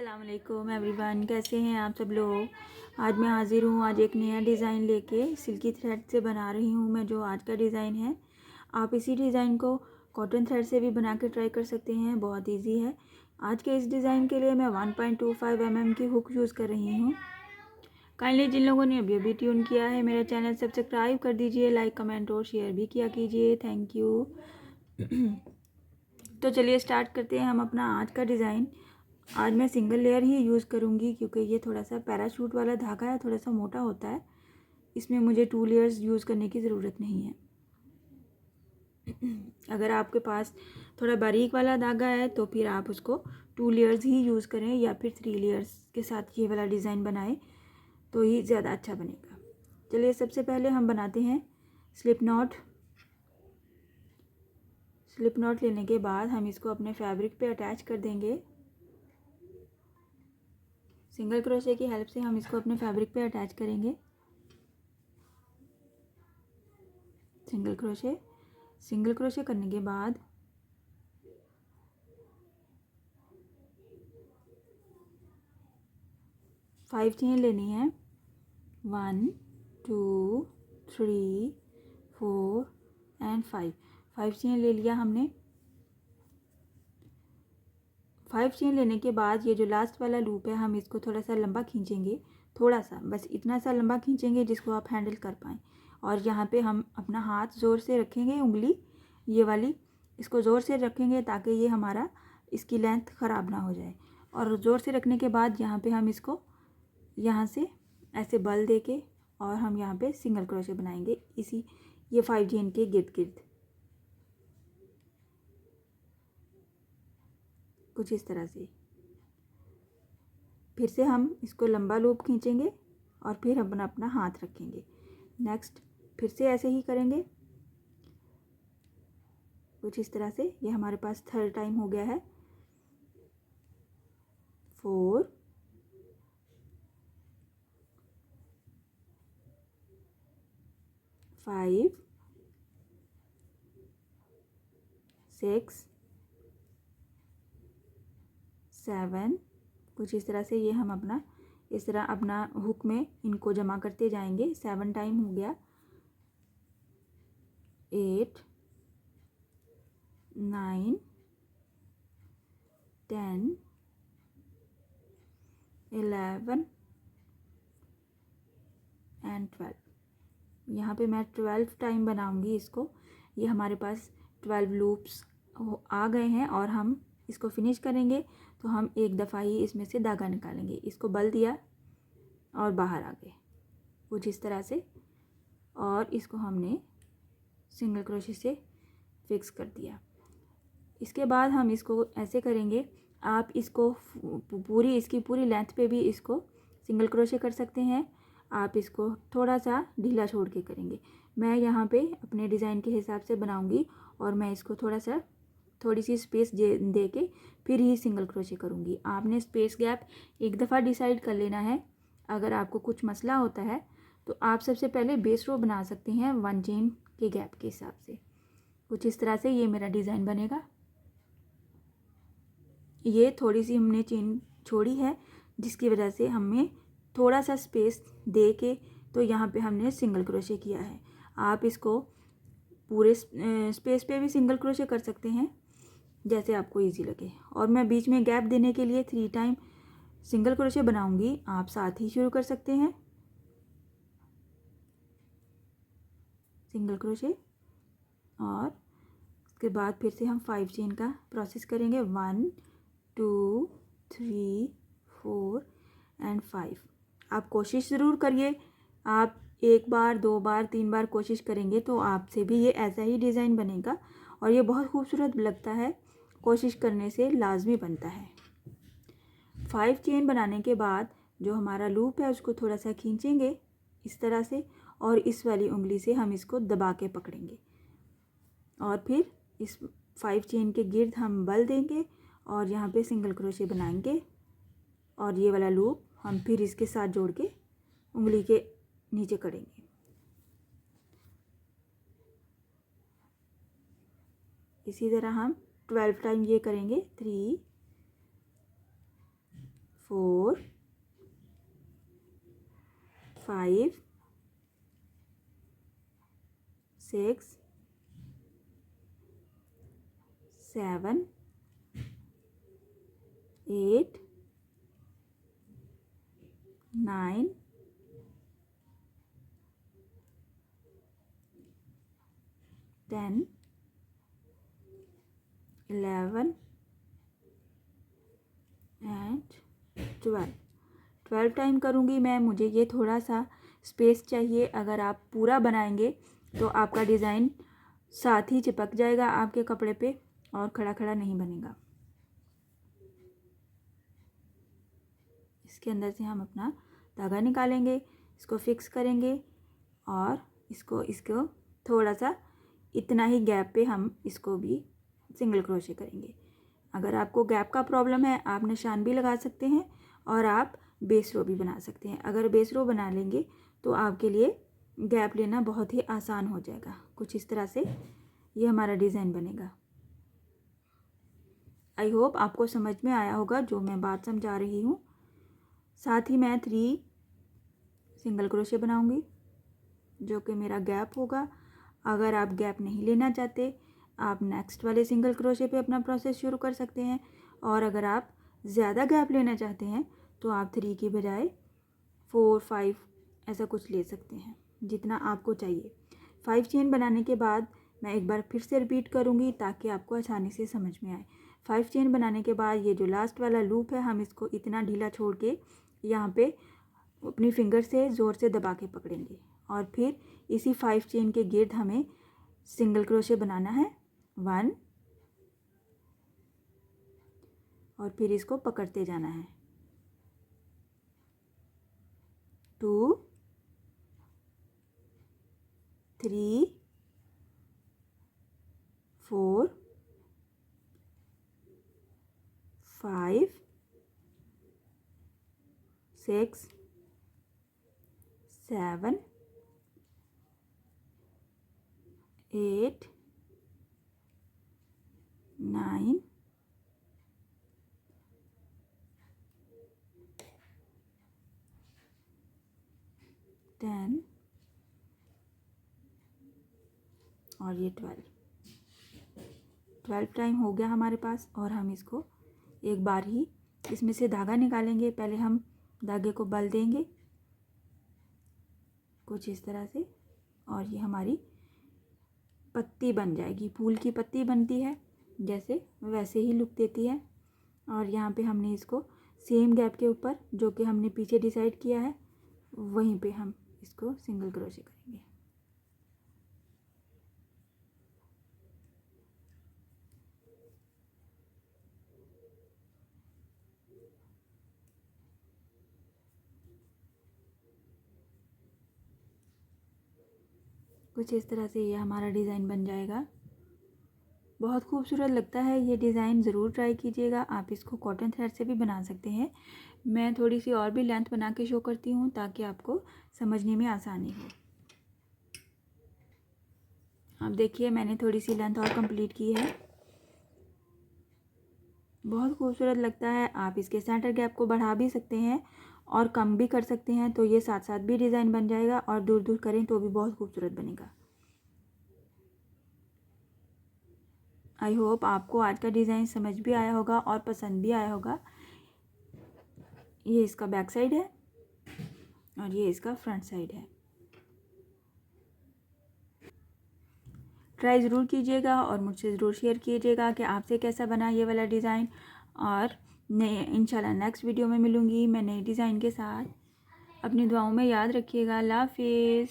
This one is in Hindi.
अस्सलामुअलैकुम एवरीवन, कैसे हैं आप सब लोग। आज मैं हाज़िर हूँ आज एक नया डिज़ाइन लेके। सिल्की थ्रेड से बना रही हूँ मैं जो आज का डिज़ाइन है। आप इसी डिज़ाइन को कॉटन थ्रेड से भी बना के ट्राई कर सकते हैं, बहुत इजी है। आज के इस डिज़ाइन के लिए मैं 1.25 mm की हुक यूज़ कर रही हूँ। काइंडली जिन लोगों ने अभी अभी ट्यून किया है मेरा चैनल सब्सक्राइब कर दीजिए, लाइक कमेंट और शेयर भी किया कीजिए, थैंक यू। तो चलिए स्टार्ट करते हैं हम अपना आज का डिज़ाइन। आज मैं सिंगल लेयर ही यूज़ करूँगी क्योंकि ये थोड़ा सा पैराशूट वाला धागा है, थोड़ा सा मोटा होता है। इसमें मुझे 2 लेयर्स यूज़ करने की ज़रूरत नहीं है। अगर आपके पास थोड़ा बारीक वाला धागा है तो फिर आप उसको 2 लेयर्स ही यूज़ करें या फिर 3 लेयर्स के साथ ये वाला डिज़ाइन बनाएं तो ही ज़्यादा अच्छा बनेगा। चलिए सबसे पहले हम बनाते हैं स्लिप नॉट। स्लिप नॉट लेने के बाद हम इसको अपने फैब्रिक पे अटैच कर देंगे। सिंगल क्रोशे की हेल्प से हम इसको अपने फैब्रिक पे अटैच करेंगे। सिंगल क्रोशे करने के बाद फाइव चेन लेनी है। 1 2 3 4 एंड 5 चेन ले लिया हमने। 5 चेन लेने के बाद ये जो लास्ट वाला लूप है हम इसको थोड़ा सा लंबा खींचेंगे, थोड़ा सा, बस इतना सा लंबा खींचेंगे जिसको आप हैंडल कर पाएँ। और यहाँ पे हम अपना हाथ ज़ोर से रखेंगे, उंगली ये वाली इसको ज़ोर से रखेंगे ताकि ये हमारा इसकी लेंथ ख़राब ना हो जाए। और ज़ोर से रखने के बाद यहाँ पे हम इसको यहाँ से ऐसे बल दे के और हम यहाँ पे सिंगल क्रोशे बनाएंगे इसी ये 5 चेन के गिर्द गिर्द, कुछ इस तरह से। फिर से हम इसको लंबा लूप खींचेंगे और फिर हम अपना हाथ रखेंगे। नेक्स्ट फिर से ऐसे ही करेंगे कुछ इस तरह से। ये हमारे पास 3rd टाइम हो गया है। 4 5 6 7, कुछ इस तरह से। ये हम अपना इस तरह अपना हुक में इनको जमा करते जाएंगे। 7 टाइम हो गया। 8 9 10 11 एंड 12। यहाँ पे मैं 12 टाइम बनाऊंगी इसको। ये हमारे पास 12 लूप्स आ गए हैं और हम इसको फिनिश करेंगे तो हम एक दफ़ा ही इसमें से धागा निकालेंगे। इसको बल दिया और बाहर आ गए कुछ इस तरह से, और इसको हमने सिंगल क्रोशे से फिक्स कर दिया। इसके बाद हम इसको ऐसे करेंगे। आप इसको पूरी इसकी पूरी लेंथ पे भी इसको सिंगल क्रोशे कर सकते हैं। आप इसको थोड़ा सा ढीला छोड़ के करेंगे। मैं यहाँ पे अपने डिज़ाइन के हिसाब से बनाऊंगी और मैं इसको थोड़ी सी स्पेस दे के फिर ही सिंगल क्रोशे करूँगी। आपने स्पेस गैप एक दफ़ा डिसाइड कर लेना है। अगर आपको कुछ मसला होता है तो आप सबसे पहले बेस रो बना सकते हैं 1 चेन के गैप के हिसाब से। कुछ इस तरह से ये मेरा डिज़ाइन बनेगा। ये थोड़ी सी हमने चेन छोड़ी है जिसकी वजह से हमें थोड़ा सा स्पेस दे के तो यहाँ पे हमने सिंगल क्रोशे किया है। आप इसको पूरे स्पेस पे भी सिंगल क्रोशे कर सकते हैं जैसे आपको इजी लगे। और मैं बीच में गैप देने के लिए 3 टाइम सिंगल क्रोशे बनाऊंगी। आप साथ ही शुरू कर सकते हैं सिंगल क्रोशे और उसके बाद फिर से हम 5 चेन का प्रोसेस करेंगे। 1 2 3 4 एंड 5। आप कोशिश ज़रूर करिए। आप 1 बार 2 बार 3 बार कोशिश करेंगे तो आपसे भी ये ऐसा ही डिज़ाइन बनेगा और ये बहुत खूबसूरत लगता है। कोशिश करने से लाजमी बनता है। 5 चेन बनाने के बाद जो हमारा लूप है उसको थोड़ा सा खींचेंगे इस तरह से और इस वाली उंगली से हम इसको दबा के पकड़ेंगे और फिर इस 5 चेन के गिर्द हम बल देंगे और यहाँ पे सिंगल क्रोशे बनाएंगे और ये वाला लूप हम फिर इसके साथ जोड़ के उंगली के नीचे करेंगे। इसी तरह हम 12 टाइम ये करेंगे। 3 4 5 6 7 8 9 10 11 एंड 12 टाइम करूँगी मैं। मुझे ये थोड़ा सा स्पेस चाहिए। अगर आप पूरा बनाएंगे तो आपका डिज़ाइन साथ ही चिपक जाएगा आपके कपड़े पे और खड़ा खड़ा नहीं बनेगा। इसके अंदर से हम अपना धागा निकालेंगे, इसको फिक्स करेंगे और इसको थोड़ा सा इतना ही गैप पे हम इसको भी सिंगल क्रोशे करेंगे। अगर आपको गैप का प्रॉब्लम है आप निशान भी लगा सकते हैं और आप बेस रो भी बना सकते हैं। अगर बेस रो बना लेंगे तो आपके लिए गैप लेना बहुत ही आसान हो जाएगा। कुछ इस तरह से ये हमारा डिज़ाइन बनेगा। आई होप आपको समझ में आया होगा जो मैं बात समझा रही हूँ। साथ ही मैं 3 सिंगल क्रोशे बनाऊंगी जो कि मेरा गैप होगा। अगर आप गैप नहीं लेना चाहते आप नेक्स्ट वाले सिंगल क्रोशे पे अपना प्रोसेस शुरू कर सकते हैं। और अगर आप ज़्यादा गैप लेना चाहते हैं तो आप 3 की बजाय 4 5 ऐसा कुछ ले सकते हैं जितना आपको चाहिए। 5 चेन बनाने के बाद मैं एक बार फिर से रिपीट करूँगी ताकि आपको आसानी से समझ में आए। 5 चेन बनाने के बाद ये जो लास्ट वाला लूप है हम इसको इतना ढीला छोड़ के यहाँ पे अपनी फिंगर से ज़ोर से दबा के पकड़ेंगे और फिर इसी 5 चेन के गिर्द हमें सिंगल क्रोशे बनाना है 1 और फिर इसको पकड़ते जाना है 2 3 4 5 6 7 8 9 10 और ये 12 टाइम हो गया हमारे पास। और हम इसको एक बार ही इसमें से धागा निकालेंगे। पहले हम धागे को बल देंगे कुछ इस तरह से और ये हमारी पत्ती बन जाएगी। फूल की पत्ती बनती है जैसे वैसे ही लुक देती है। और यहाँ पे हमने इसको सेम गैप के ऊपर जो कि हमने पीछे डिसाइड किया है वहीं पे हम इसको सिंगल क्रोशे करेंगे। कुछ इस तरह से ये हमारा डिज़ाइन बन जाएगा। बहुत खूबसूरत लगता है ये डिज़ाइन। ज़रूर ट्राई कीजिएगा। आप इसको कॉटन थ्रेड से भी बना सकते हैं। मैं थोड़ी सी और भी लेंथ बना के शो करती हूँ ताकि आपको समझने में आसानी हो। आप देखिए मैंने थोड़ी सी लेंथ और कंप्लीट की है। बहुत खूबसूरत लगता है। आप इसके सेंटर गैप को बढ़ा भी सकते हैं और कम भी कर सकते हैं तो ये साथ साथ भी डिज़ाइन बन जाएगा और दूर दूर करें तो भी बहुत खूबसूरत बनेगा। आई होप आपको आज का डिज़ाइन समझ भी आया होगा और पसंद भी आया होगा। ये इसका बैक साइड है और ये इसका फ्रंट साइड है। ट्राई ज़रूर कीजिएगा और मुझसे ज़रूर शेयर कीजिएगा कि आपसे कैसा बना ये वाला डिज़ाइन। और नए इंशाल्लाह नेक्स्ट वीडियो में मिलूँगी मैं नए डिज़ाइन के साथ। अपनी दुआओं में याद रखिएगा। अल्लाह हाफिज़।